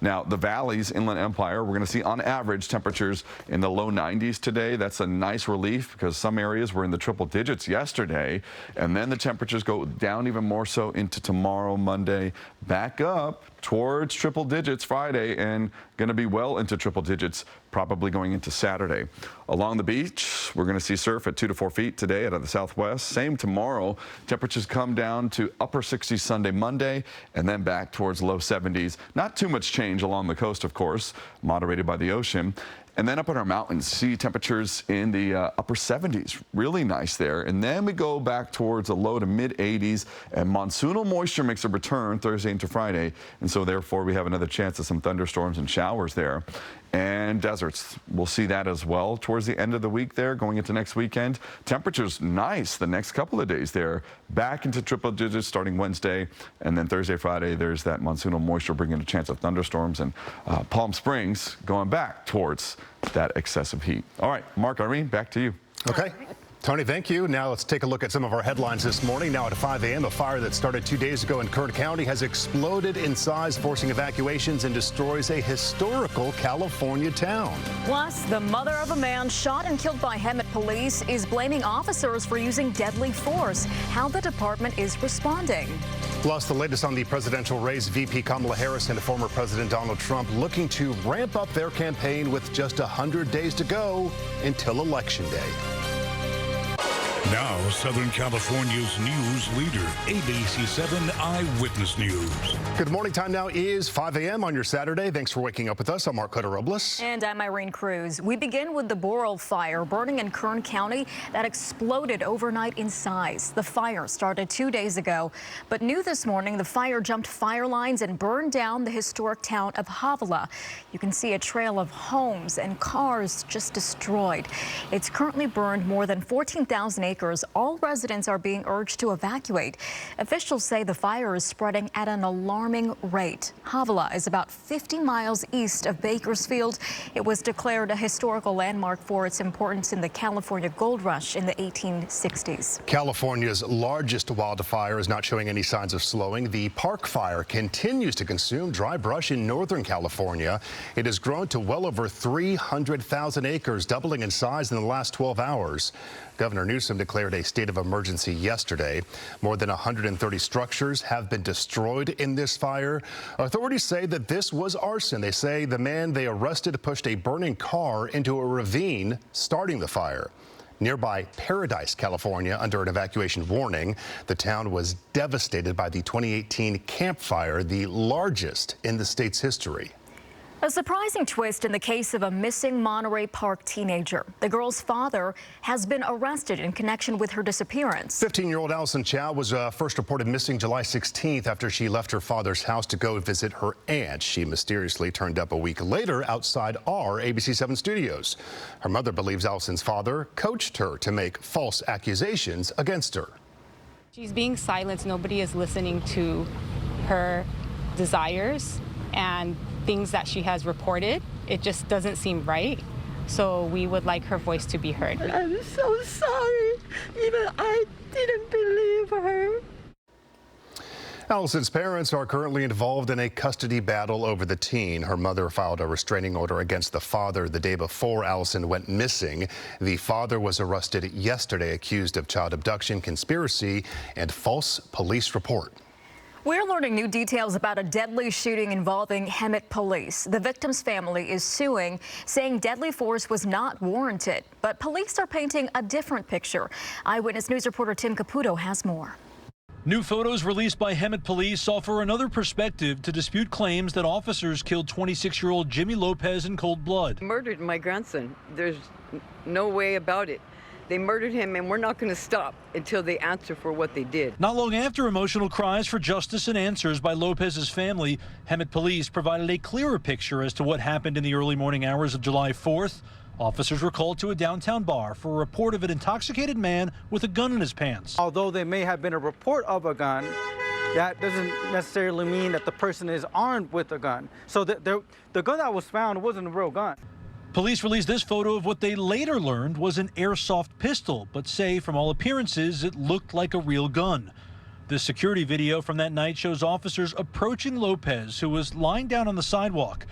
Now, the Valley's Inland Empire, we're going to see on average temperatures in the low 90s today. That's a nice relief because some areas were in the triple digits yesterday. And then the temperatures go down even more so into tomorrow, Monday, back up towards triple digits Friday, and going to be well into triple digits probably going into Saturday. Along the beach, we're going to see surf at 2 to 4 feet today out of the southwest. Same tomorrow. Temperatures come down to upper 60s Sunday, Monday, and then back towards low 70s. Not too much change along the coast, of course, moderated by the ocean. And then up in our mountains, see temperatures in the upper 70s. Really nice there. And then we go back towards the low to mid 80s, and monsoonal moisture makes a return Thursday into Friday. And so therefore we have another chance of some thunderstorms and showers there. And deserts, we'll see that as well towards the end of the week there, going into next weekend. Temperatures nice the next couple of days there, back into triple digits starting Wednesday, and then Thursday, Friday, there's that monsoonal moisture bringing a chance of thunderstorms, and Palm Springs going back towards that excessive heat. All right, Mark, Irene, back to you. Okay. Tony, thank you. Now let's take a look at some of our headlines this morning. Now at 5 a.m., a fire that started 2 days ago in Kern County has exploded in size, forcing evacuations and destroys a historical California town. Plus, the mother of a man shot and killed by Hemet police is blaming officers for using deadly force. How the department is responding. Plus, the latest on the presidential race, VP Kamala Harris and former President Donald Trump looking to ramp up their campaign with just 100 days to go until Election Day. Now, Southern California's news leader, ABC 7 Eyewitness News. Good morning. Time now is 5 a.m. on your Saturday. Thanks for waking up with us. I'm Mark Robles. And I'm Irene Cruz. We begin with the Boral fire burning in Kern County that exploded overnight in size. The fire started 2 days ago, but new this morning, the fire jumped fire lines and burned down the historic town of Havilah. You can see a trail of homes and cars just destroyed. It's currently burned more than 14,000 acres. All residents are being urged to evacuate. Officials say the fire is spreading at an alarming rate. Havilah is about 50 miles east of Bakersfield. It was declared a historical landmark for its importance in the California gold rush in the 1860s. California's largest wildfire is not showing any signs of slowing. The Park Fire continues to consume dry brush in Northern California. It has grown to well over 300,000 acres, doubling in size in the last 12 hours. Governor Newsom declared a state of emergency yesterday. More than 130 structures have been destroyed in this fire. Authorities say that this was arson. They say the man they arrested pushed a burning car into a ravine, starting the fire. Nearby Paradise, California, under an evacuation warning. The town was devastated by the 2018 Camp Fire, the largest in the state's history. A surprising twist in the case of a missing Monterey Park teenager. The girl's father has been arrested in connection with her disappearance. 15-year-old Allison Chow was first reported missing July 16th after she left her father's house to go visit her aunt. She mysteriously turned up a week later outside our ABC 7 studios. Her mother believes Allison's father coached her to make false accusations against her. She's being silenced. Nobody is listening to her desires and things that she has reported. It just doesn't seem right. So we would like her voice to be heard. I'm so sorry. Even I didn't believe her. Allison's parents are currently involved in a custody battle over the teen. Her mother filed a restraining order against the father the day before Allison went missing. The father was arrested yesterday, accused of child abduction, conspiracy, and false police report. We're learning new details about a deadly shooting involving Hemet police. The victim's family is suing, saying deadly force was not warranted. But police are painting a different picture. Eyewitness News reporter Tim Caputo has more. New photos released by Hemet police offer another perspective to dispute claims that officers killed 26-year-old Jimmy Lopez in cold blood. Murdered my grandson. There's no way about it. They murdered him, and we're not going to stop until they answer for what they did. Not long after emotional cries for justice and answers by Lopez's family, Hemet police provided a clearer picture as to what happened in the early morning hours of July 4th. Officers were called to a downtown bar for a report of an intoxicated man with a gun in his pants. Although there may have been a report of a gun, that doesn't necessarily mean that the person is armed with a gun. So the gun that was found wasn't a real gun. Police released this photo of what they later learned was an airsoft pistol, but say from all appearances it looked like a real gun. This security video from that night shows officers approaching Lopez, who was lying down on the sidewalk.